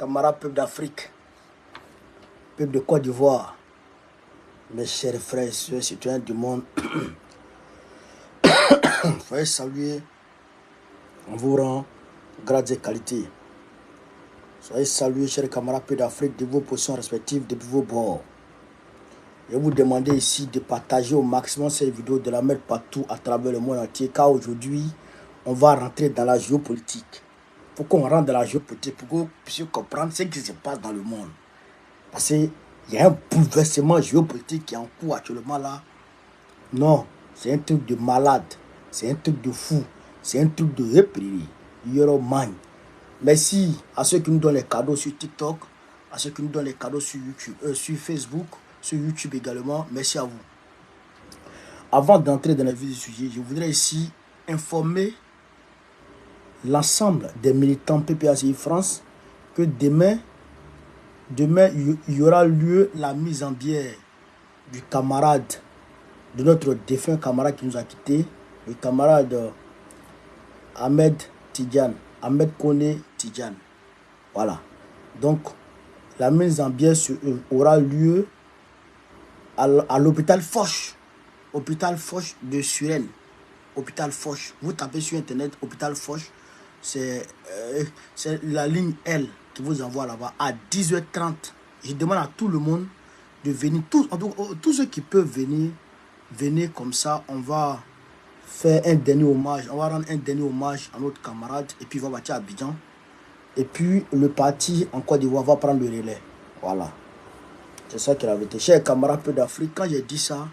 camarades peuple d'Afrique, peuple de Côte d'Ivoire, mes chers frères et sœurs, citoyens du monde, veuillez saluer, on vous rend grâce et qualité. Soyez salués, chers camarades peuple d'Afrique, de vos positions respectives, depuis vos bords. Je vais vous demander ici de partager au maximum cette vidéo, de la mettre partout à travers le monde entier, car aujourd'hui, on va rentrer dans la géopolitique. Il faut qu'on rentre dans la géopolitique pour que vous puissiez comprendre ce qui se passe dans le monde. Parce qu'il y a un bouleversement géopolitique qui est en cours actuellement là. Non, c'est un truc de malade, c'est un truc de fou, c'est un truc de épris. Euroman. Merci à ceux qui nous donnent les cadeaux sur TikTok, à ceux qui nous donnent les cadeaux sur YouTube, sur Facebook, sur YouTube également. Merci à vous. Avant d'entrer dans la vie du sujet, je voudrais ici informer l'ensemble des militants PPACI France que demain, il y aura lieu la mise en bière du camarade, de notre défunt camarade qui nous a quittés, le camarade Ahmed Kone Tidjane. Voilà. Donc, la mise en bière aura lieu à l'hôpital Foch. Hôpital Foch de Suresnes. Hôpital Foch. Vous tapez sur internet hôpital Foch. C'est la ligne L qui vous envoie là-bas à 10h30. Je demande à tout le monde de venir. Tous ceux qui peuvent venir, venez comme ça. On va faire un dernier hommage. On va rendre un dernier hommage à notre camarade. Et puis il va partir à Abidjan. Et puis le parti en Côte d'Ivoire va prendre le relais. Voilà. C'est ça qui est la vérité. Chers camarades peu d'Afrique, quand j'ai dit ça,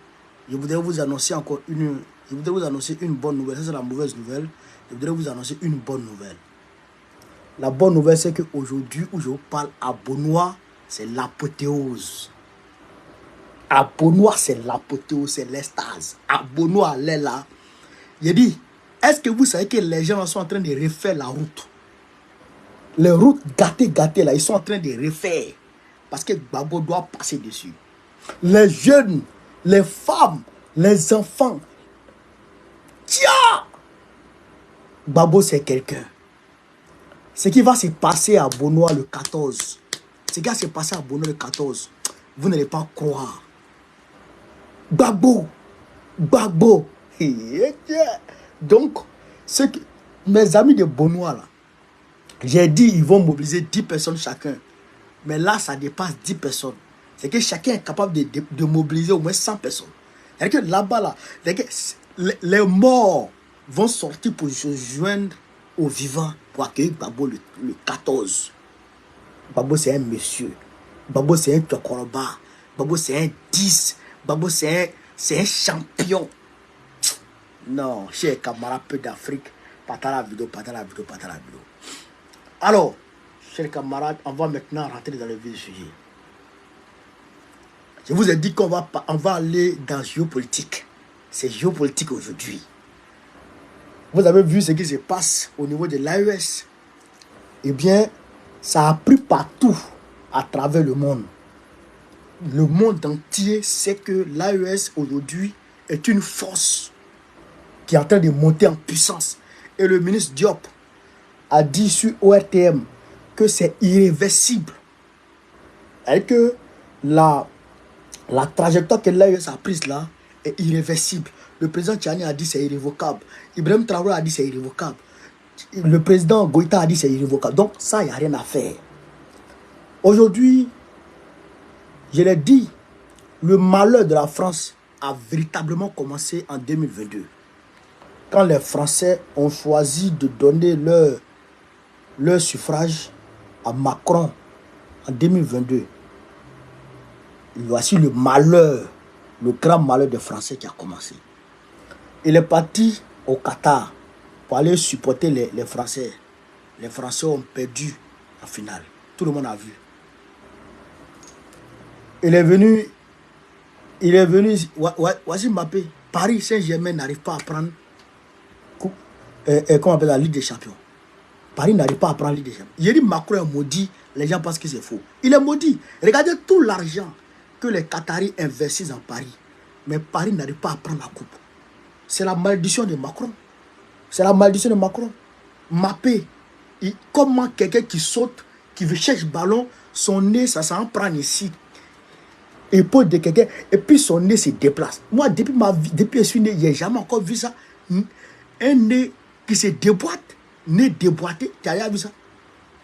je voudrais vous annoncer encore une bonne nouvelle. Ça, c'est la mauvaise nouvelle. Je voudrais vous annoncer une bonne nouvelle. La bonne nouvelle, c'est qu'aujourd'hui, où je vous parle, à Bonois, c'est l'apothéose. À Bonois, c'est l'apothéose, c'est l'extase. À Bonois, elle est là. J'ai dit, est-ce que vous savez que les gens sont en train de refaire la route? Les routes gâtées là, ils sont en train de refaire. Parce que Gbagbo doit passer dessus. Les jeunes, les femmes, les enfants. Tiens! Gbagbo, c'est quelqu'un. Ce qui va se passer à Bonois le 14. Ce qui va se passer à Bonois le 14. Vous n'allez pas croire. Gbagbo. Donc, mes amis de Bonois là, j'ai dit ils vont mobiliser 10 personnes chacun. Mais là, ça dépasse 10 personnes. C'est que chacun est capable de mobiliser au moins 100 personnes. C'est-à-dire que là-bas, là, les morts vont sortir pour se joindre aux vivants pour accueillir Gbagbo le 14. Gbagbo, c'est un monsieur. Gbagbo, c'est un Tchokoroba. Gbagbo, c'est un 10. Gbagbo, c'est un champion. Non, chers camarades peu d'Afrique, partagez la vidéo. Alors, chers camarades, on va maintenant rentrer dans le vif du sujet. Je vous ai dit qu'on va aller dans géopolitique. C'est géopolitique aujourd'hui. Vous avez vu ce qui se passe au niveau de l'AES. Eh bien, ça a pris partout à travers le monde. Le monde entier sait que l'AES aujourd'hui est une force qui est en train de monter en puissance. Et le ministre Diop a dit sur ORTM que c'est irréversible. Et que la trajectoire que l'AES a prise là est irréversible. Le président Tchani a dit c'est irrévocable. Ibrahim Traoré a dit c'est irrévocable. Le président Goïta a dit c'est irrévocable. Donc ça, il n'y a rien à faire. Aujourd'hui, je l'ai dit, le malheur de la France a véritablement commencé en 2022. Quand les Français ont choisi de donner leur suffrage à Macron en 2022. Voici le malheur, le grand malheur des Français qui a commencé. Il est parti au Qatar pour aller supporter les Français. Les Français ont perdu en finale. Tout le monde a vu. Il est venu, voici Mbappé. Paris Saint-Germain n'arrive pas à prendre comment on appelle la Ligue des Champions. Paris n'arrive pas à prendre la Ligue des Champions. J'ai dit Macron est maudit, les gens pensent que c'est faux. Il est maudit. Regardez tout l'argent que les Qataris investissent en Paris. Mais Paris n'arrive pas à prendre la coupe. C'est la malédiction de Macron. C'est la malédiction de Macron. Mbappé, comment quelqu'un qui saute, qui veut chercher le ballon, son nez, ça s'en prend ici. Épaule de quelqu'un, et puis son nez se déplace. Moi, depuis ma vie, depuis que je suis né, je n'ai jamais encore vu ça. Un nez qui se déboîte, nez déboîté, tu as jamais vu ça?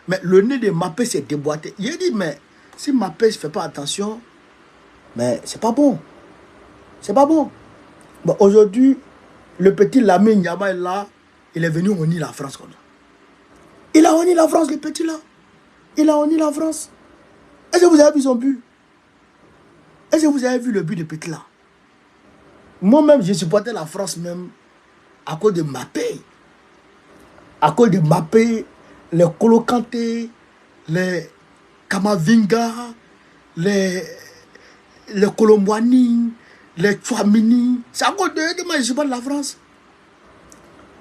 Mais le nez de Mbappé s'est déboîté. Il a dit, mais si Mbappé ne fait pas attention, mais c'est pas bon. C'est pas bon. Bon, aujourd'hui, le petit Lamine Yamal là, il est venu honir la France comme ça. Il a honni la France, le petit là. Il a honni la France. Est-ce que vous avez vu son but? Est-ce que vous avez vu le but de petit là? Moi-même, je supportais la France même à cause de Mbappé. À cause de Mbappé, les Kolo Kanté, les Kamavinga, les Kolombwani, les Chouamini. C'est à cause de moi, je supporte la France.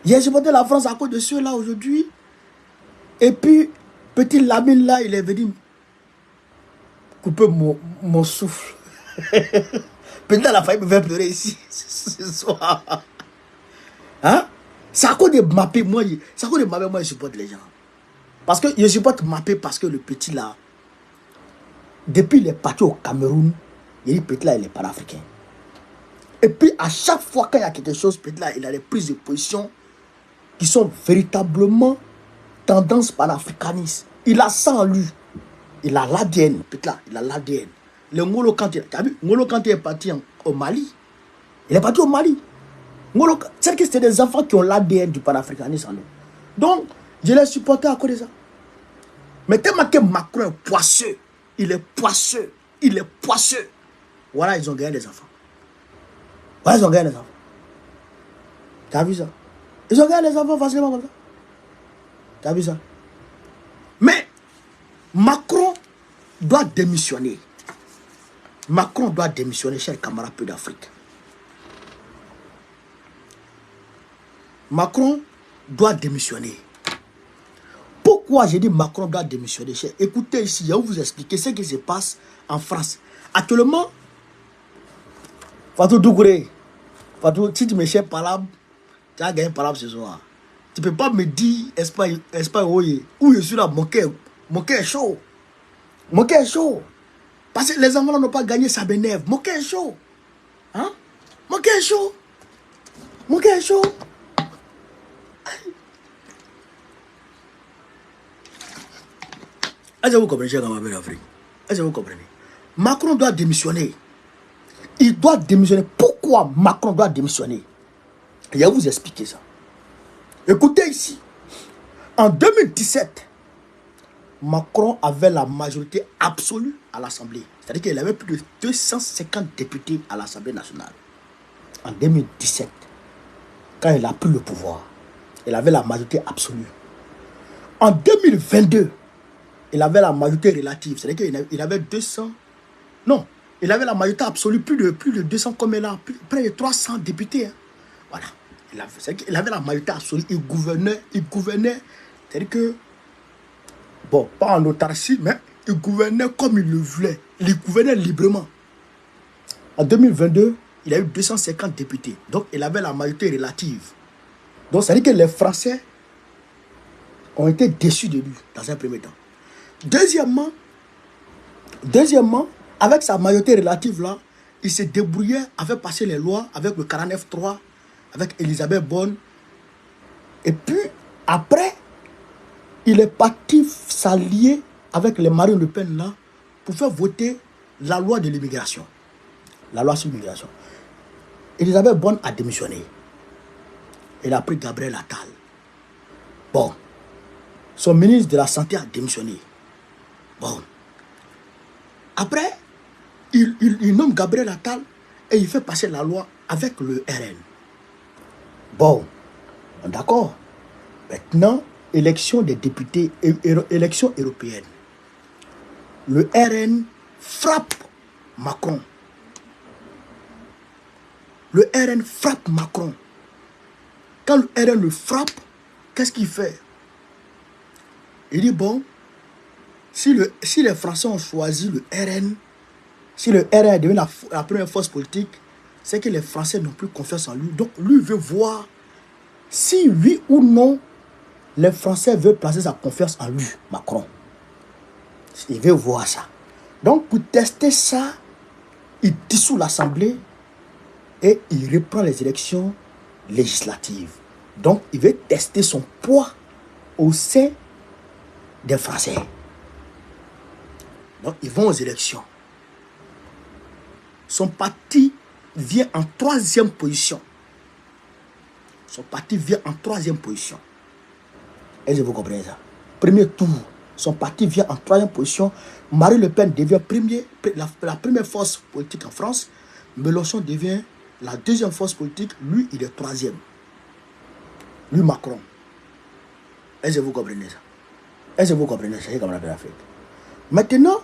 J'ai supporté la France à cause de ceux-là aujourd'hui. Et puis, petit Lamine là, il est venu couper mon souffle. Peut-être la faille me fait pleurer ici ce soir. Hein? C'est à cause de Mbappé, moi, je supporte les gens. Parce que je supporte Mbappé parce que le petit là, depuis il est parti au Cameroun, il dit petit là, il est panafricain. Et puis à chaque fois qu'il y a quelque chose, petit là, il a des prises de position qui sont véritablement tendance panafricaniste. Il a ça en lui. Il a l'ADN, petit là, il a l'ADN. Le Ngolo Kanté, tu as vu, Ngolo Kanté est parti au Mali. Il est parti au Mali. C'est que c'est des enfants qui ont l'ADN du panafricanisme en eux. Donc, je les supportais à cause de ça. Mais tellement que Macron est poisseux, il est poisseux, il est poisseux. Voilà, ils ont gagné des enfants. Voilà, ils ont gagné des enfants. Tu as vu ça? Ils ont gagné des enfants facilement comme ça. Tu as vu ça? Mais Macron doit démissionner. Macron doit démissionner, chers camarades peu d'Afrique. Macron doit démissionner. Pourquoi j'ai dit Macron doit démissionner? Écoutez ici, je vais vous expliquer ce qui se passe en France. Actuellement, Fatou Dougouré, Fatou, si tu me cherches palabre, tu as gagné palabre ce soir. Tu ne peux pas me dire Espagne, où je suis là, mon cœur est chaud. Mon cœur est chaud. Parce que les enfants n'ont pas gagné, ça m'énerve. Mon cœur est chaud. Hein? Mon cœur est chaud. Mon cœur est chaud. Est-ce que vous comprenez, cher camarade d'Afrique? Est-ce que vous comprenez? Macron doit démissionner. Il doit démissionner. Pourquoi Macron doit démissionner? Je vais vous expliquer ça. Écoutez ici. En 2017, Macron avait la majorité absolue à l'Assemblée. C'est-à-dire qu'il avait plus de 250 députés à l'Assemblée nationale. En 2017, quand il a pris le pouvoir, il avait la majorité absolue. En 2022, il avait la majorité relative. C'est-à-dire qu'il avait 200... Non, il avait la majorité absolue, plus de 200 comme il a, près de 300 députés. Hein. Voilà. Il avait la majorité absolue. Il gouvernait. C'est-à-dire que... Bon, pas en autarcie, mais il gouvernait comme il le voulait. Il gouvernait librement. En 2022, il a eu 250 députés. Donc, il avait la majorité relative. Donc, ça veut dire que les Français ont été déçus de lui, dans un premier temps. Deuxièmement, avec sa majorité relative là, il s'est débrouillé à faire passer les lois avec le 49.3, avec Elisabeth Borne. Et puis, après, il est parti s'allier avec les Marine Le Pen là pour faire voter la loi de l'immigration. La loi sur l'immigration. Elisabeth Borne a démissionné. Elle a pris Gabriel Attal. Bon. Son ministre de la Santé a démissionné. Bon. Après, il nomme Gabriel Attal et il fait passer la loi avec le RN. Bon. D'accord. Maintenant, élection des députés, élection européenne. Le RN frappe Macron. Le RN frappe Macron. Quand le RN le frappe, qu'est-ce qu'il fait? Il dit, bon, si les Français ont choisi le RN, si le RN est devenu la première force politique, c'est que les Français n'ont plus confiance en lui. Donc, lui veut voir si oui ou non les Français veulent placer sa confiance en lui, Macron. Il veut voir ça. Donc, pour tester ça, il dissout l'Assemblée et il reprend les élections législatives. Donc, il veut tester son poids au sein des Français. Donc, ils vont aux élections. Son parti vient en 3e position. Son parti vient en 3e position. Est-ce que vous comprenez ça? Premier tour, son parti vient en 3e position. Marine Le Pen devient la première force politique en France. Mélenchon devient la 2e force politique. Lui, il est 3e. Lui, Macron. Est-ce que vous comprenez ça? Est-ce que vous comprenez ça? C'est comme la Afrique. Maintenant,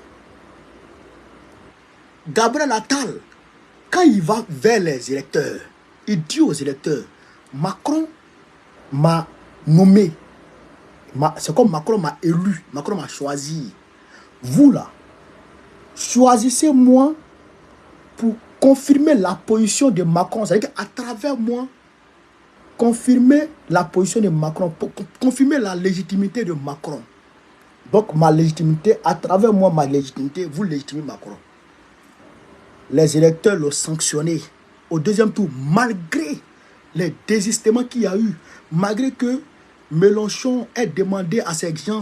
Gabriel Attal, quand il va vers les électeurs, il dit aux électeurs, Macron m'a nommé. C'est comme Macron m'a élu. Macron m'a choisi. Vous là, choisissez-moi pour confirmer la position de Macron. C'est-à-dire qu'à travers moi, confirmer la position de Macron, pour confirmer la légitimité de Macron. Donc ma légitimité, à travers moi, ma légitimité, vous légitimez Macron. Les électeurs l'ont sanctionné au 2e tour, malgré les désistements qu'il y a eu, malgré que Mélenchon ait demandé à ses gens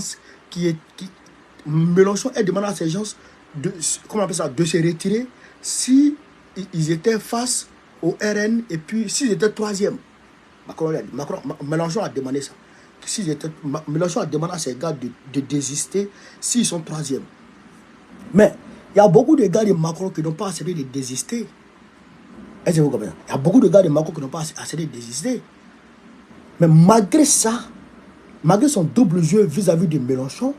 Mélenchon ait demandé à ses gens de, comment on appelle ça, de se retirer si ils étaient face au RN et puis s'ils étaient 3e. Mélenchon a demandé ça. Mélenchon a demandé à ses gars de désister s'ils sont 3e. Mais il y a beaucoup de gars de Macron qui n'ont pas accepté de désister. Est-ce que vous comprenez? Il y a beaucoup de gars de Macron qui n'ont pas accepté de désister. Mais malgré ça, malgré son double jeu vis-à-vis de Mélenchon,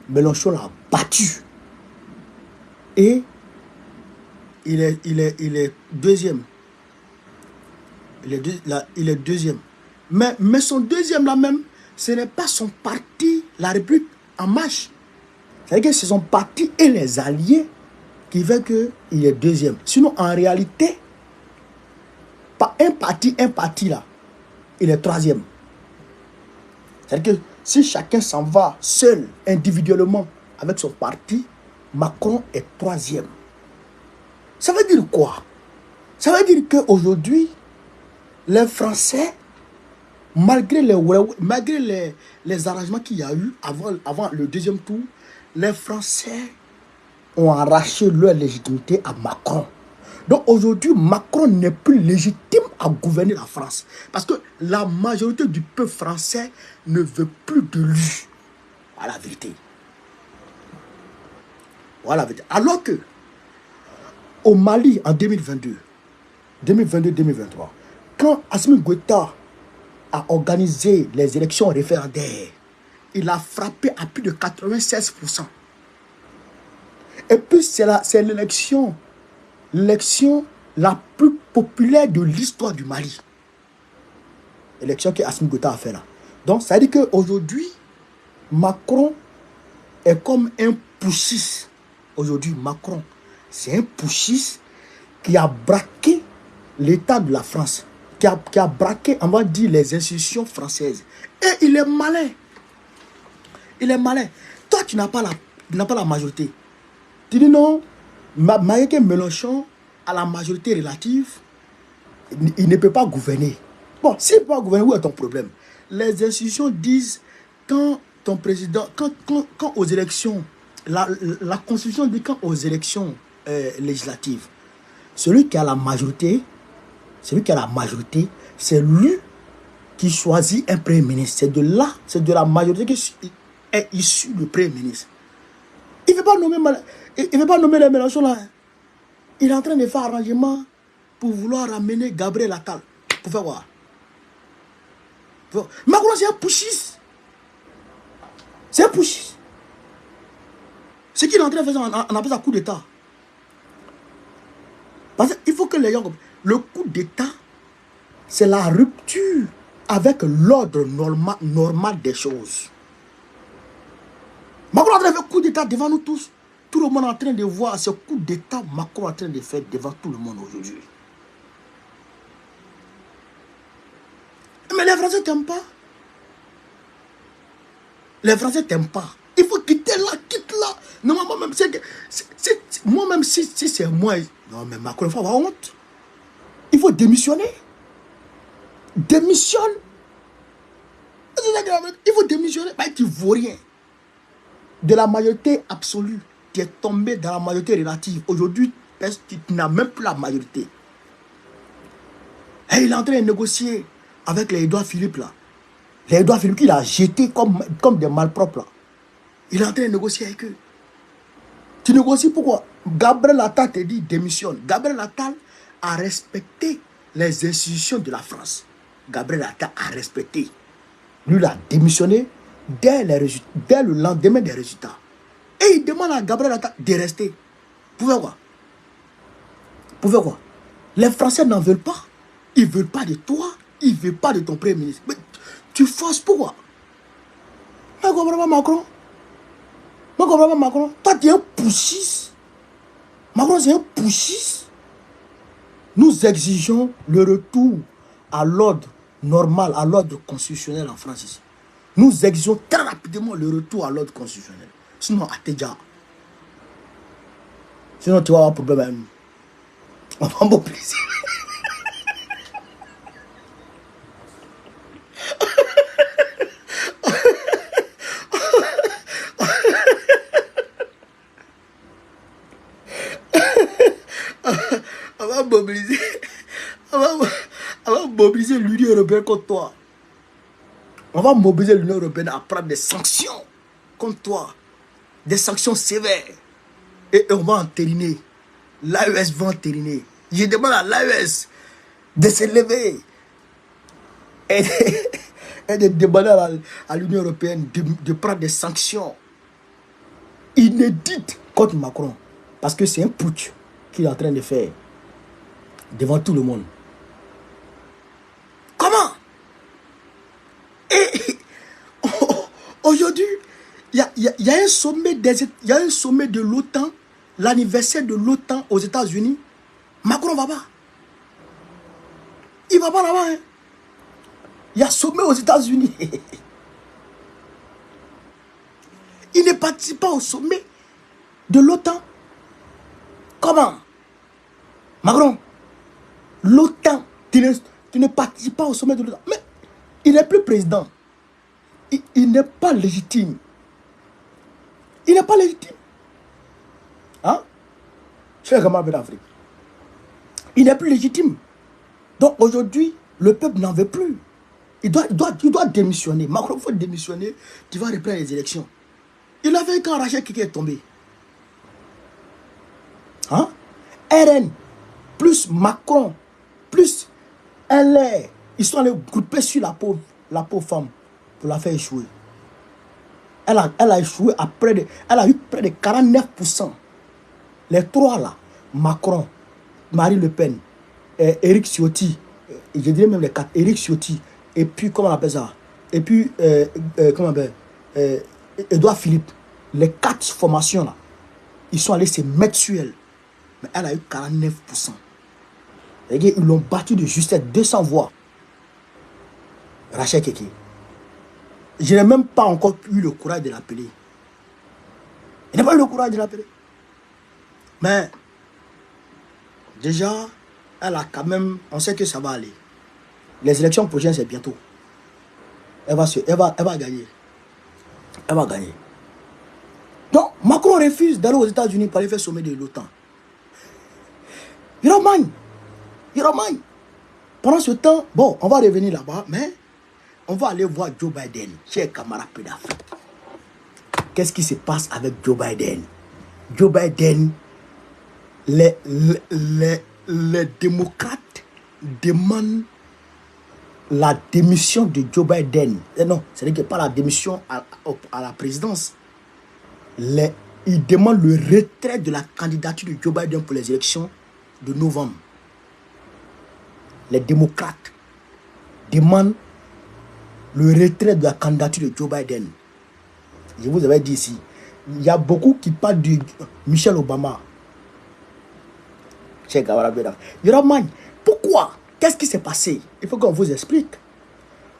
Mélenchon l'a battu. Et il est 2e. Il est 2e. Mais son 2e là même, ce n'est pas son parti, la République en marche. C'est-à-dire que c'est son parti et les alliés qui veulent qu'il est 2e. Sinon, en réalité, pas un parti là, il est 3e. C'est-à-dire que si chacun s'en va seul, individuellement, avec son parti, Macron est 3e. Ça veut dire quoi? Ça veut dire qu'aujourd'hui, les Français, malgré les arrangements qu'il y a eu avant le 2e tour, les Français ont arraché leur légitimité à Macron. Donc aujourd'hui, Macron n'est plus légitime à gouverner la France. Parce que la majorité du peuple français ne veut plus de lui. Voilà la vérité. Voilà la vérité. Alors que au Mali, en 2022-2023, quand Assimi Goïta a organisé les élections référendaires, il a frappé à plus de 96%. Et puis c'est l'élection la plus populaire de l'histoire du Mali. L'élection que Assimi Goïta a fait là. Donc ça veut dire qu'aujourd'hui, Macron est comme un putschiste. Aujourd'hui, Macron, c'est un putschiste qui a braqué l'État de la France, qui a braqué, on va dire, les institutions françaises. Et il est malin. Il est malin. Toi, tu n'as pas la majorité. Tu dis non, malgré que Mélenchon a la majorité relative, il ne peut pas gouverner. Bon, s'il ne peut pas gouverner, où est ton problème? Les institutions disent, quand ton président, quand aux élections, la Constitution dit quand aux élections législatives, celui qui a la majorité, c'est lui qui choisit un premier ministre. C'est de la majorité qui est issu du premier ministre. Il ne veut pas nommer les Mélenchon là. Il est en train de faire arrangement pour vouloir ramener Gabriel Attal. Pour faire quoi? Macron, c'est un putschiste. C'est un putschiste. Ce qu'il est en train de faire, on appelle ça coup d'État. Parce qu'il faut que les gens... Le coup d'État, c'est la rupture avec l'ordre normal des choses. Macron est en train de faire coup d'État devant nous tous. Tout le monde est en train de voir ce coup d'État Macron est en train de faire devant tout le monde aujourd'hui. Mais les Français ne t'aiment pas. Les Français ne t'aiment pas. Il faut quitter là, quitte là. moi-même, si c'est moi, non, mais Macron, il faut avoir honte. Il faut démissionner. Démissionne. Il faut démissionner. Bah, tu ne vaux rien. De la majorité absolue, tu es tombé dans la majorité relative. Aujourd'hui, tu n'as même plus la majorité. Et il est en train de négocier avec les Édouard Philippe là. Les Édouard Philippe qu'il a jeté comme des malpropres là. Il est en train de négocier avec eux. Tu négocies pourquoi? Gabriel Attal te dit démissionne. Gabriel Attal a respecté les institutions de la France. Gabriel Attal a respecté. Lui, il a démissionné dès le lendemain des résultats. Et il demande à Gabriel Attal de rester. Pouvez quoi? Pouvez quoi? Les Français n'en veulent pas. Ils ne veulent pas de toi. Ils ne veulent pas de ton premier ministre. Mais tu forces pourquoi? Je ne comprends pas Macron. Je ne comprends pas Macron. Toi, tu es un poussiste. Macron, c'est un poussiste. Nous exigeons le retour à l'ordre normal, à l'ordre constitutionnel en France ici. Nous exigeons très rapidement le retour à l'ordre constitutionnel. Sinon, à Tédia. Sinon, tu vas avoir un problème avec nous. On va mobiliser. On va mobiliser. On va mobiliser l'Union européenne contre toi. On va mobiliser l'Union européenne à prendre des sanctions contre toi. Des sanctions sévères. Et on va entériner. L'AES va entériner. Je demande à l'AES de se lever et de demander à l'Union européenne de prendre des sanctions inédites contre Macron. Parce que c'est un putsch qu'il est en train de faire devant tout le monde. Comment? Et aujourd'hui, il y a un sommet de l'OTAN, l'anniversaire de l'OTAN aux États-Unis. Macron va pas. Il va pas là-bas. Hein. Il y a sommet aux États-Unis. Il ne participe pas au sommet de l'OTAN. Comment? Macron, l'OTAN, tu ne participes pas au sommet de l'OTAN. Mais il n'est plus président. Il n'est pas légitime. Il n'est pas légitime. Hein? Je fais comment avec l'Afrique? Il n'est plus légitime. Donc aujourd'hui, le peuple n'en veut plus. Il doit démissionner. Macron, il faut démissionner. Tu vas reprendre les élections. Il a fait quand Rachel Keke est tombé. Hein? RN, plus Macron, plus LR, ils sont allés grouper sur la pauvre femme pour la faire échouer. Elle a échoué elle a eu près de 49%. Les trois là, Macron, Marine Le Pen, Éric Ciotti, je dirais même les quatre, Éric Ciotti, et puis comment on appelle ça? Et puis, comment on appelle? Édouard Philippe, les quatre formations là, ils sont allés se mettre sur elle. Mais elle a eu 49%. Les gars, ils l'ont battu de justesse, 200 voix. Rachel Keke. Je n'ai même pas encore eu le courage de l'appeler. Je n'ai pas eu le courage de l'appeler. Mais, déjà, elle a quand même, on sait que ça va aller. Les élections prochaines, c'est bientôt. Elle va gagner. Elle va gagner. Donc, Macron refuse d'aller aux États-Unis pour aller faire sommet de l'OTAN. Il Romagne. Pendant ce temps, bon, on va revenir là-bas, mais on va aller voir Joe Biden, chers camarades d'Afrique. Qu'est-ce qui se passe avec Joe Biden? Joe Biden, les démocrates demandent la démission de Joe Biden. Non, ce n'est pas la démission à la présidence. Ils demandent le retrait de la candidature de Joe Biden pour les élections de novembre. Les démocrates demandent le retrait de la candidature de Joe Biden. Je vous avais dit ici, il y a beaucoup qui parlent de Michelle Obama. Pourquoi? Qu'est-ce qui s'est passé? Il faut qu'on vous explique.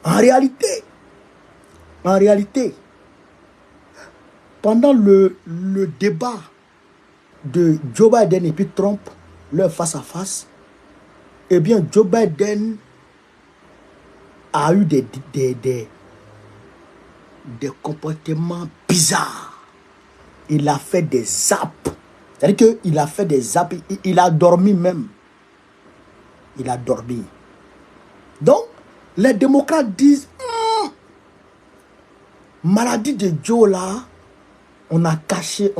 En réalité, pendant le débat de Joe Biden et puis Trump, leur face à face, eh bien, Joe Biden a eu des comportements bizarres. Il a fait des zaps. C'est-à-dire qu'il a fait des zaps. Il a dormi même. Il a dormi. Donc, les démocrates disent, maladie de Joe là, on a caché,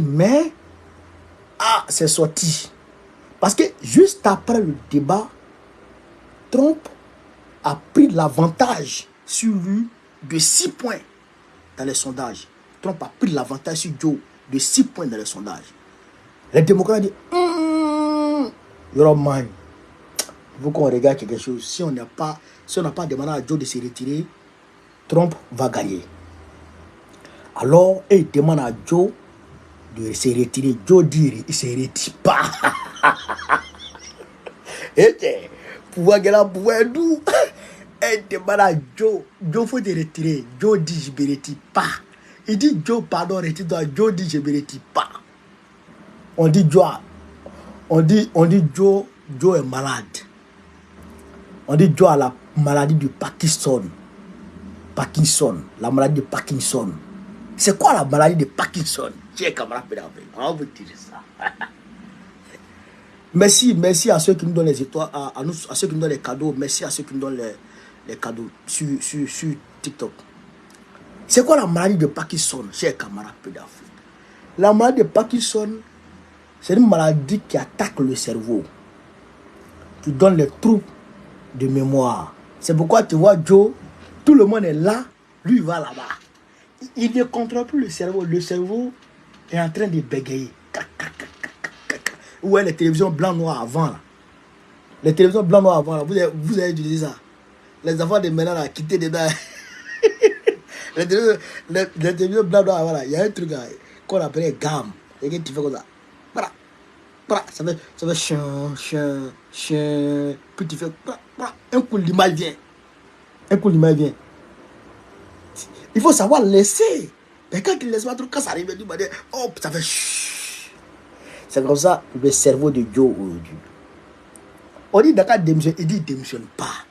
mais c'est sorti. Parce que juste après le débat, Trump a pris l'avantage sur lui de 6 points dans les sondages. Trump a pris l'avantage sur Joe de 6 points dans les sondages. Les démocrates disent, you're mine. Il faut qu'on regarde quelque chose. Si on n'a pas demandé à Joe de se retirer, Trump va gagner. Alors, il demande à Joe de se retirer. Joe dit, il ne se retire pas. Et pouvoir gagner, pouvoir d'où? Il demande à Joe, Joe faut te retirer. Joe dit, je ne me retire pas. Il dit, Joe, pardon, retire-toi. Joe dit, je ne me retire pas. On dit, Joe est malade. On dit, Joe a la maladie de Parkinson. La maladie de Parkinson. C'est quoi la maladie de Parkinson? Tiens, camarade pédagogue, on va vous dire ça. Merci à ceux qui nous donnent les étoiles, à ceux qui nous donnent les cadeaux. Merci à ceux qui nous donnent les cadeaux sur TikTok. C'est quoi la maladie de Parkinson, chers camarades pédagogues? La maladie de Parkinson, c'est une maladie qui attaque le cerveau, qui donne les troubles de mémoire. C'est pourquoi tu vois Joe, tout le monde est là, lui il va là-bas. Il ne contrôle plus le cerveau. Le cerveau est en train de bégayer. Ouais, les télévisions blanc-noir avant là. Les télévisions blanc-noir avant là. Vous avez utilisé ça. Les enfants de maintenant là, quittez dedans. les télévisions blanc-noir avant là. Il y a un truc là, qu'on appelle gamme. Et que tu fais comme ça. Voilà. Voilà. Ça fait chien. Puis tu fais. Un coup l'image vient. Il faut savoir laisser. Mais quand il ne laisse pas trop, quand ça arrive, il dit, oh, ça fait chut. C'est comme ça le cerveau de Joe aujourd'hui. On dit Dakar démissionne, il dit il ne démissionne pas.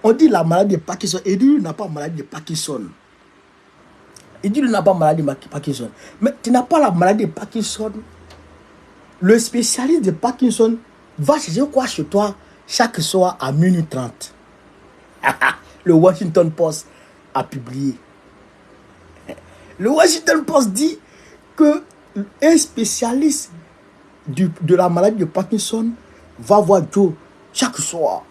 On dit la maladie de Parkinson, il dit il n'a pas maladie de Parkinson. Il dit il n'a pas maladie de Parkinson. Mais tu n'as pas la maladie de Parkinson. Le spécialiste de Parkinson va chercher quoi chez toi chaque soir à minuit 30. Le Washington Post a publié. Le Washington Post dit que un spécialiste de la maladie de Parkinson va voir Joe chaque soir.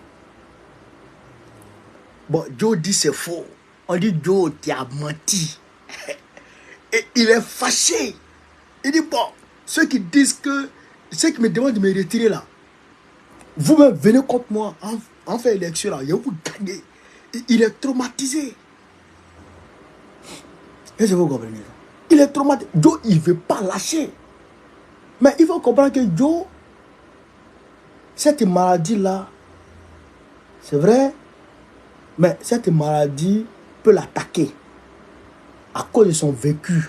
Bon, Joe dit c'est faux. On dit Joe, tu as menti. Et il est fâché. Il dit bon, ceux qui disent que, ceux qui me demandent de me retirer là, vous-même venez contre moi, en fait élection là, je vais vous gagner. Il est traumatisé. Est-ce que vous comprenez ça? Il est traumatisé. Joe, il ne veut pas lâcher. Mais il faut comprendre que Joe, cette maladie-là, c'est vrai, mais cette maladie peut l'attaquer à cause de son vécu.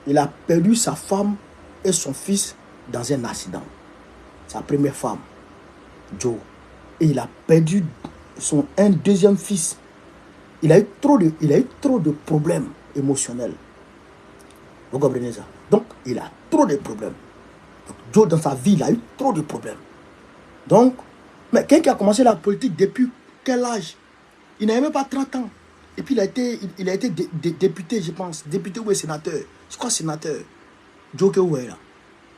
Il a perdu sa femme et son fils dans un accident. Sa première femme, Joe. Et il a perdu un deuxième fils. Il a eu trop de problèmes émotionnels. Vous comprenez ça? Donc, il a trop de problèmes. Donc, Joe, dans sa vie, il a eu trop de problèmes. Donc, mais quelqu'un qui a commencé la politique depuis quel âge? Il n'avait même pas 30 ans. Et puis, il a été député, je pense. Député ou sénateur. Je crois sénateur. Joe Keoué, là.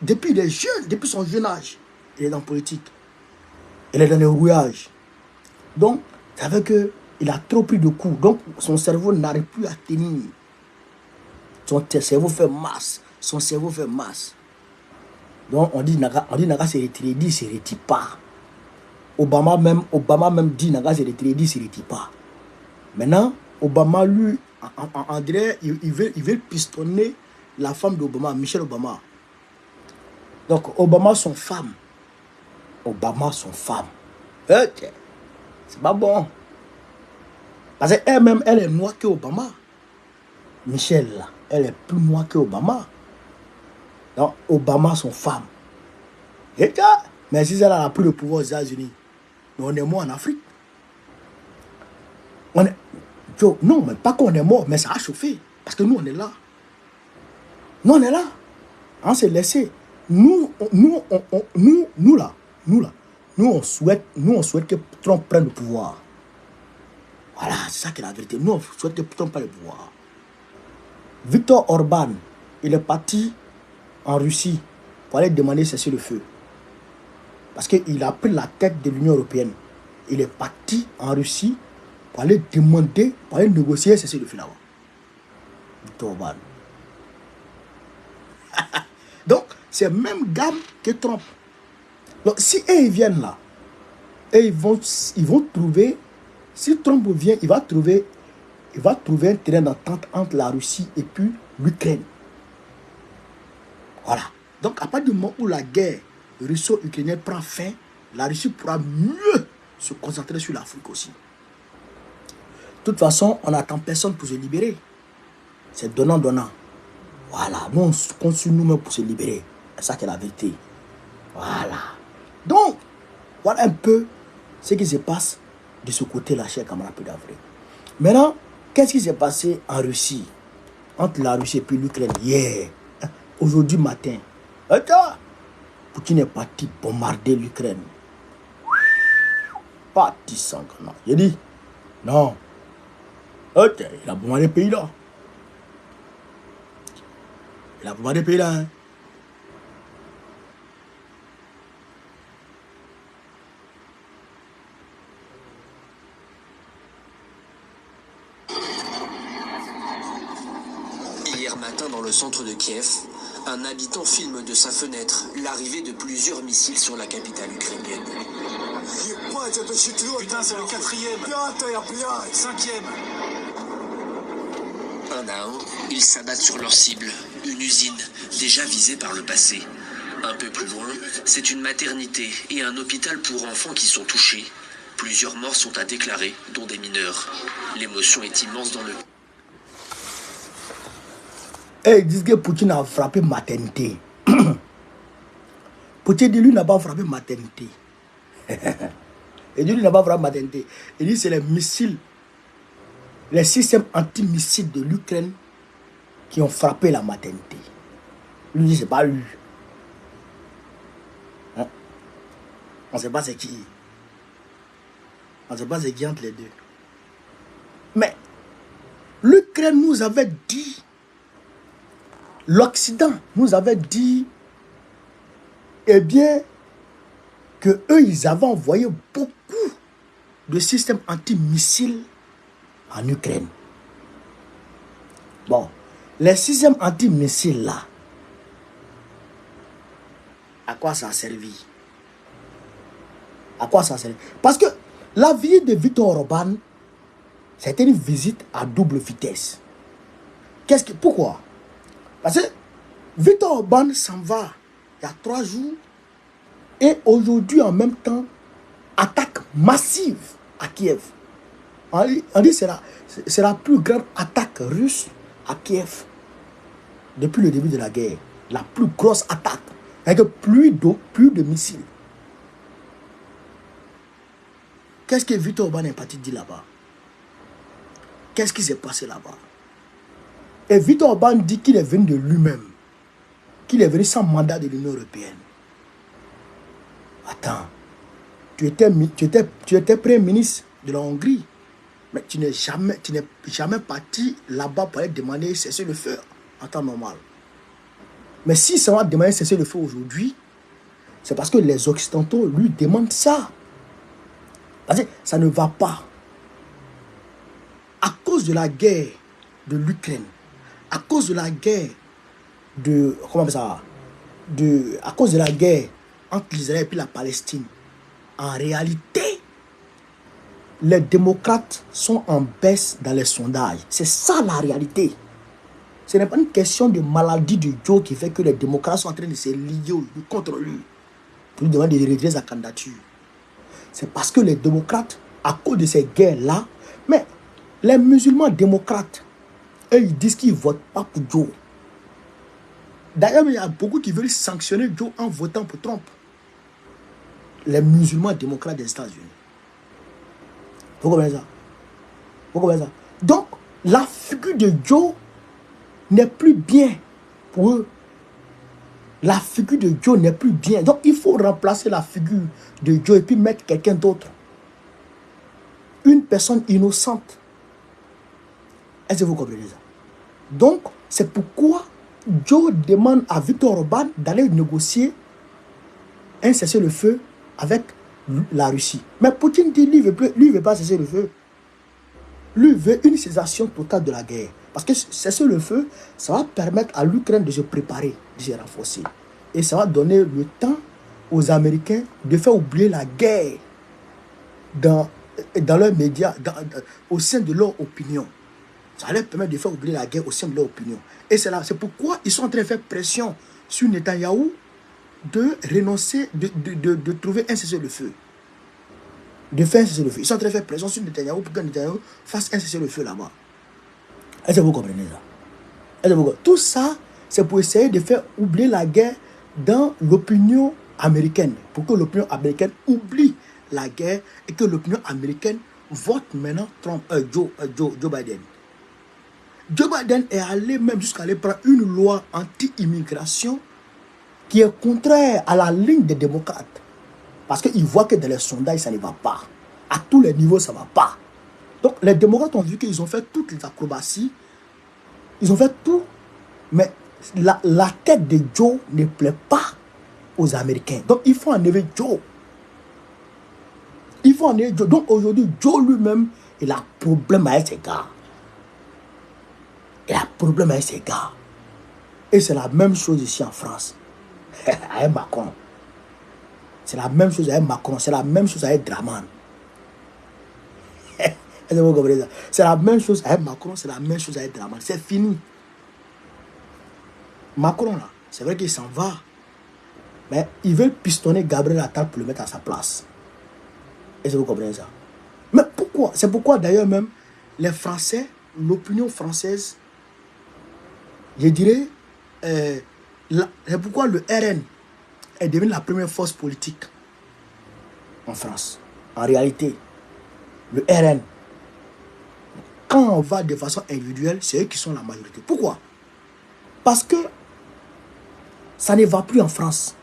Depuis il est jeune, depuis son jeune âge, il est dans la politique. Il est dans le rouillage. Donc, ça veut dire qu'il a trop pris de coups. Donc, son cerveau n'arrive plus à tenir. Son cerveau fait masse. Son cerveau fait masse. Donc, on dit Naga se retire. Il dit, il ne se retire pas. Obama même dit, Naga se retire. Il dit, il ne se retire pas. Maintenant, Obama, lui, André, il veut pistonner la femme d'Obama, Michelle Obama. Donc, Obama, son femme. Ok. C'est pas bon. Parce qu'elle-même, elle est noire que Obama. Michelle, là, elle est plus noire que Obama. Donc, Obama, son femme. Et ça, mais si elle a pris le pouvoir aux États-Unis, on est mort en Afrique. On est, non, mais pas qu'on est mort, mais ça a chauffé. Parce que nous, on est là. Nous, on est là. On s'est laissé. Nous, là, nous, on souhaite que Trump prenne le pouvoir. Voilà, c'est ça qui est la vérité. Nous, on souhaite que Trump prenne le pouvoir. Viktor Orban, il est parti en Russie pour aller demander cesser le feu. Parce qu'il a pris la tête de l'Union européenne. Il est parti en Russie pour aller demander, pour aller négocier cesser le feu là-bas. Viktor Orban. Donc, c'est même gamme que Trump. Donc, si eux, ils viennent là, et ils vont trouver, si Trump vient, il va trouver un terrain d'entente entre la Russie et puis l'Ukraine. Voilà. Donc, à partir du moment où la guerre russo-ukrainienne prend fin, la Russie pourra mieux se concentrer sur l'Afrique aussi. De toute façon, on n'attend personne pour se libérer. C'est donnant-donnant. Voilà. Nous, on compte sur nous-mêmes pour se libérer. C'est ça qui est la vérité. Voilà. Donc, voilà un peu ce qui se passe de ce côté-là, cher camarade Pédavré. Maintenant, qu'est-ce qui s'est passé en Russie, entre la Russie et puis l'Ukraine hier, aujourd'hui matin? Poutine est parti bombarder l'Ukraine. Parti sans grenade. J'ai dit, non. Ok, il a bombardé le pays là. Il a bombardé le pays là. Hein. Hier matin, dans le centre de Kiev, un habitant filme de sa fenêtre l'arrivée de plusieurs missiles sur la capitale ukrainienne. Putain, c'est le 4e, 5e. Un à un, ils s'abattent sur leur cible, une usine déjà visée par le passé. Un peu plus loin, c'est une maternité et un hôpital pour enfants qui sont touchés. Plusieurs morts sont à déclarer, dont des mineurs. L'émotion est immense dans le... Et ils disent que Poutine a frappé maternité. Poutine dit lui n'a pas frappé maternité. Et lui n'a pas frappé maternité. Il dit c'est les missiles, les systèmes antimissiles de l'Ukraine qui ont frappé la maternité. Lui dit c'est pas lui. Hein? On ne sait pas c'est qui. On ne sait pas c'est qui entre les deux. Mais l'Ukraine nous avait dit, l'Occident nous avait dit, eh bien, que eux, ils avaient envoyé beaucoup de systèmes antimissiles en Ukraine. Bon, les systèmes antimissiles là, à quoi ça a servi? À quoi ça a servi? Parce que la visite de Viktor Orban, c'était une visite à double vitesse. Pourquoi? Parce que Viktor Orban s'en va il y a 3 jours et aujourd'hui en même temps, attaque massive à Kiev. On dit que c'est la plus grande attaque russe à Kiev depuis le début de la guerre. La plus grosse attaque avec plus de missiles. Qu'est-ce que Viktor Orban est parti dire là-bas? Qu'est-ce qui s'est passé là-bas? Et Viktor Orban dit qu'il est venu de lui-même. Qu'il est venu sans mandat de l'Union européenne. Attends. Tu étais Premier ministre de la Hongrie. Mais tu n'es jamais parti là-bas pour aller demander cesser le feu en temps normal. Mais si ça va demander cesser le feu aujourd'hui, c'est parce que les Occidentaux lui demandent ça. Parce que ça ne va pas. À cause de la guerre de l'Ukraine, à cause de la guerre de... Comment on appelle ça? À cause de la guerre entre l'Israël et puis la Palestine, en réalité, les démocrates sont en baisse dans les sondages. C'est ça la réalité. Ce n'est pas une question de maladie de Joe qui fait que les démocrates sont en train de se lier contre lui pour lui demander de retirer sa candidature. C'est parce que les démocrates, à cause de ces guerres-là, mais les musulmans démocrates, eux, ils disent qu'ils ne votent pas pour Joe. D'ailleurs, il y a beaucoup qui veulent sanctionner Joe en votant pour Trump. Les musulmans démocrates des États-Unis. Vous comprenez ça? Vous comprenez ça? Donc, la figure de Joe n'est plus bien pour eux. La figure de Joe n'est plus bien. Donc, il faut remplacer la figure de Joe et puis mettre quelqu'un d'autre. Une personne innocente. Est-ce que vous comprenez ça? Donc, c'est pourquoi Joe demande à Viktor Orban d'aller négocier un cessez-le-feu avec la Russie. Mais Poutine dit, lui ne veut pas cesser le feu. Lui veut une cessation totale de la guerre. Parce que cesser le feu, ça va permettre à l'Ukraine de se préparer, de se renforcer. Et ça va donner le temps aux Américains de faire oublier la guerre dans leurs médias, au sein de leur opinion. Ça leur permet de faire oublier la guerre au sein de leur opinion. Et c'est pourquoi ils sont en train de faire pression sur Netanyahou de renoncer, de trouver un cessez-le-feu. De faire un cessez-le-feu. Ils sont en train de faire pression sur Netanyahou pour que Netanyahou fasse un cessez-le-feu là-bas. Est-ce que vous comprenez ça? Tout ça, c'est pour essayer de faire oublier la guerre dans l'opinion américaine. Pour que l'opinion américaine oublie la guerre et que l'opinion américaine vote maintenant Joe Biden. Joe Biden est allé même jusqu'à aller prendre une loi anti-immigration qui est contraire à la ligne des démocrates. Parce qu'il voit que dans les sondages, ça ne va pas. À tous les niveaux, ça ne va pas. Donc, les démocrates ont vu qu'ils ont fait toutes les acrobaties. Ils ont fait tout. Mais la tête de Joe ne plaît pas aux Américains. Donc, il faut enlever Joe. Il faut enlever Joe. Donc, aujourd'hui, Joe lui-même, il a problème avec ses gars. Il a problème avec ses gars. Et c'est la même chose ici en France. Avec Macron. C'est la même chose avec Macron. C'est la même chose avec Draman. C'est la même chose avec Macron. C'est la même chose avec Draman. C'est fini. Macron, là, c'est vrai qu'il s'en va. Mais ils veulent pistonner Gabriel Attal pour le mettre à sa place. Est-ce que vous comprenez ça? Mais pourquoi? C'est pourquoi d'ailleurs même les Français, l'opinion française, je dirais, c'est pourquoi le RN est devenu la première force politique en France. En réalité, le RN, quand on va de façon individuelle, c'est eux qui sont la majorité. Pourquoi? Parce que ça ne va plus en France.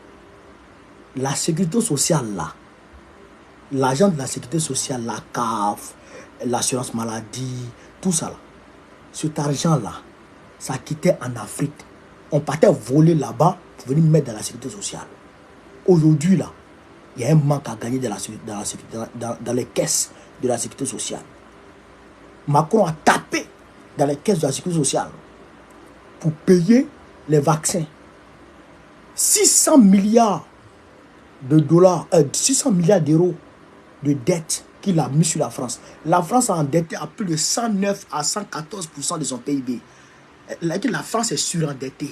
La sécurité sociale là, l'argent de la sécurité sociale, la CAF, l'assurance maladie, tout ça là, cet argent là, ça quittait en Afrique. On partait voler là-bas pour venir mettre dans la sécurité sociale. Aujourd'hui là, il y a un manque à gagner dans les caisses de la sécurité sociale. Macron a tapé dans les caisses de la sécurité sociale pour payer les vaccins. 600 milliards de dollars, 600 milliards d'euros de dettes qu'il a mis sur la France. La France a endetté à plus de 109 à 114% de son PIB. La France est surendettée.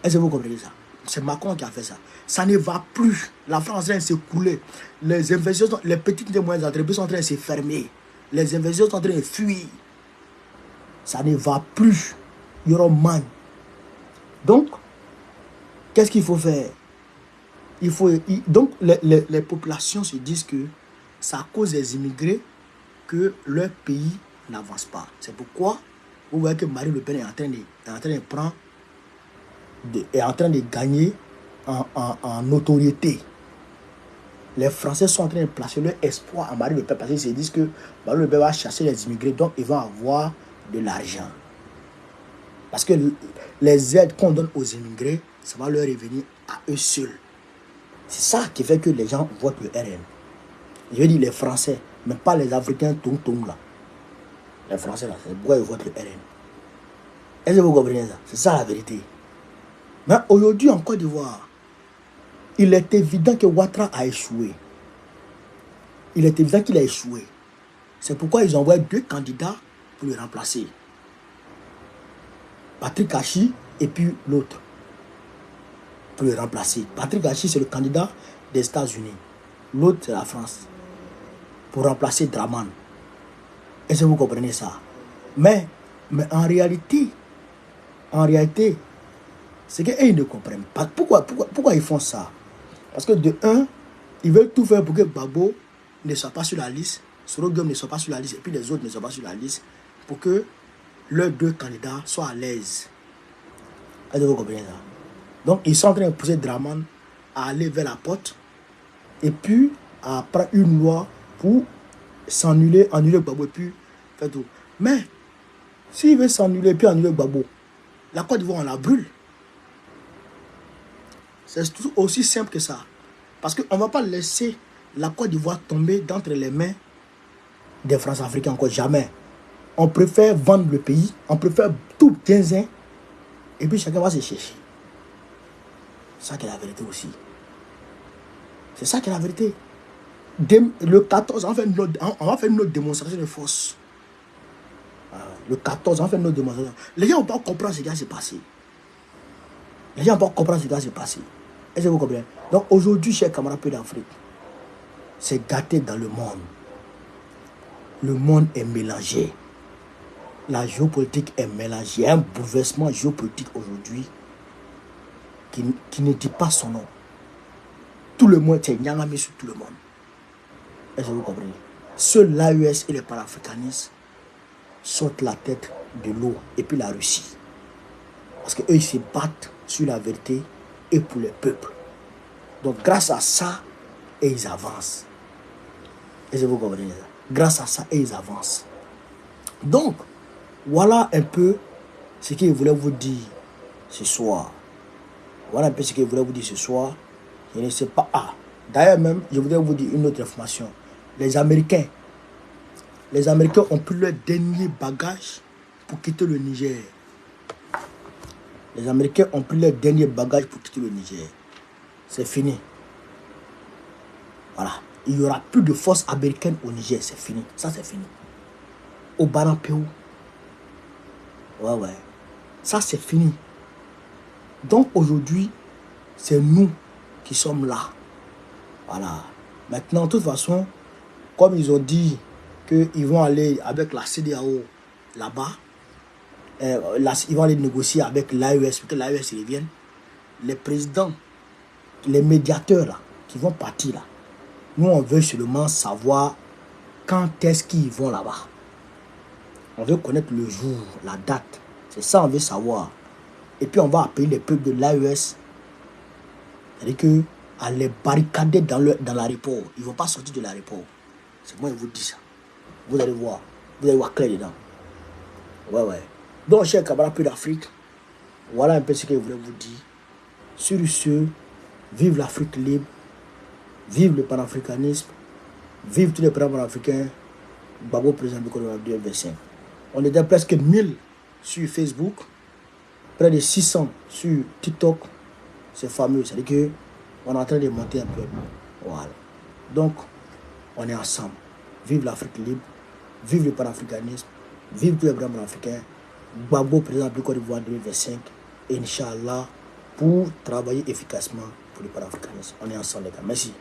Est-ce que vous comprenez ça? C'est Macron qui a fait ça. Ça ne va plus. La France est en train de s'écouler. Les investisseurs, les petites et moyennes entreprises sont en train de se fermer. Les investisseurs sont en train de fuir. Ça ne va plus. Il y aura manque. Donc, qu'est-ce qu'il faut faire? Donc, les populations se disent que c'est à cause des immigrés que leur pays n'avance pas. C'est pourquoi vous voyez que Marine Le Pen est en train de gagner en notoriété. Les Français sont en train de placer leur espoir en Marine Le Pen parce qu'ils se disent que Marine Le Pen va chasser les immigrés, donc ils vont avoir de l'argent. Parce que les aides qu'on donne aux immigrés, ça va leur revenir à eux seuls. C'est ça qui fait que les gens votent le RN. Je veux dire les Français, mais pas les Africains tom là. Les Français là, c'est pourquoi ils votent le RN. Est-ce que vous comprenez ça? C'est ça la vérité. Mais aujourd'hui en Côte d'Ivoire, il est évident que Ouattara a échoué. Il est évident qu'il a échoué. C'est pourquoi ils ont envoyé 2 candidats pour le remplacer. Patrick Achi et puis l'autre. Pour le remplacer. Patrick Achi, c'est le candidat des États-Unis. L'autre, c'est la France. Pour remplacer Draman. Est-ce que vous comprenez ça? Mais en réalité, C'est qu'ils ne comprennent pas. Pourquoi ils font ça? Parce que de un, ils veulent tout faire pour que Gbagbo ne soit pas sur la liste, Sorogum ne soit pas sur la liste, et puis les autres ne soient pas sur la liste, pour que leurs deux candidats soient à l'aise. Est-ce que vous comprenez ça? Donc, ils sont en train de pousser Draman à aller vers la porte, et puis à prendre une loi pour s'annuler, annuler Gbagbo, et puis faire tout. Mais, s'il veut s'annuler, et puis annuler Gbagbo, la Côte d'Ivoire, on la brûle. C'est aussi simple que ça. Parce qu'on ne va pas laisser la Côte d'Ivoire tomber d'entre les mains des France-Africains encore jamais. On préfère vendre le pays, on préfère tout zinzin, et puis chacun va se chercher. C'est ça qui est la vérité aussi. C'est ça qui est la vérité. Le 14, on va faire une autre démonstration de force. Le 14, on va faire une autre démonstration. Les gens ne vont pas comprendre ce qui va se passer. Les gens ne vont pas comprendre ce qui va se passer. Est-ce que vous comprenez? Donc aujourd'hui, chers camarades d'Afrique, c'est gâté dans le monde. Le monde est mélangé. La géopolitique est mélangée. Il y a un bouleversement géopolitique aujourd'hui qui ne dit pas son nom. Tout le monde, c'est Nyangami sur tout le monde. Est-ce que vous comprenez? Seuls l'AES et les panafricanistes sortent la tête de l'eau, et puis la Russie. Parce qu'eux, ils se battent sur la vérité et pour le peuple. Donc grâce à ça, ils avancent. Est-ce que vous comprenez ça? Grâce à ça, ils avancent. Donc, voilà un peu ce que je voulais vous dire ce soir. Voilà un peu ce que je voulais vous dire ce soir. Je ne sais pas. Ah, d'ailleurs même, je voudrais vous dire une autre information. Les Américains ont pris leur dernier bagage pour quitter le Niger. Les Américains ont pris leur dernier bagage pour quitter le Niger. C'est fini. Voilà. Il n'y aura plus de force américaine au Niger. C'est fini. Ça, c'est fini. Au Barampéou. Ouais. Ça, c'est fini. Donc, aujourd'hui, c'est nous qui sommes là. Voilà. Maintenant, de toute façon, comme ils ont dit qu'ils vont aller avec la CEDEAO là-bas, ils vont aller négocier avec l'AES, pour que l'AES revienne. Les présidents, les médiateurs là, qui vont partir là, nous on veut seulement savoir quand est-ce qu'ils vont là-bas. On veut connaître le jour, la date. C'est ça on veut savoir. Et puis on va appeler les peuples de l'AES, c'est-à-dire que à les barricader dans l'aéroport. Ils ne vont pas sortir de l'aéroport. C'est moi qui vous dis ça. Vous allez voir clair dedans. Ouais. Donc, chers camarades d'Afrique, voilà un peu ce que je voulais vous dire. Sur ce, vive l'Afrique libre, vive le panafricanisme, vive tous les panafricains, Gbagbo président du Côte 2025. On était presque 1000 sur Facebook, près de 600 sur TikTok. C'est fameux, c'est-à-dire que on est en train de monter un peu. Voilà. Donc, on est ensemble. Vive l'Afrique libre, vive le panafricanisme, vive tous les grands africains. Gbagbo président du Côte d'Ivoire 2025. Inch'Allah, pour travailler efficacement pour le panafricanisme. On est ensemble, les gars. Merci.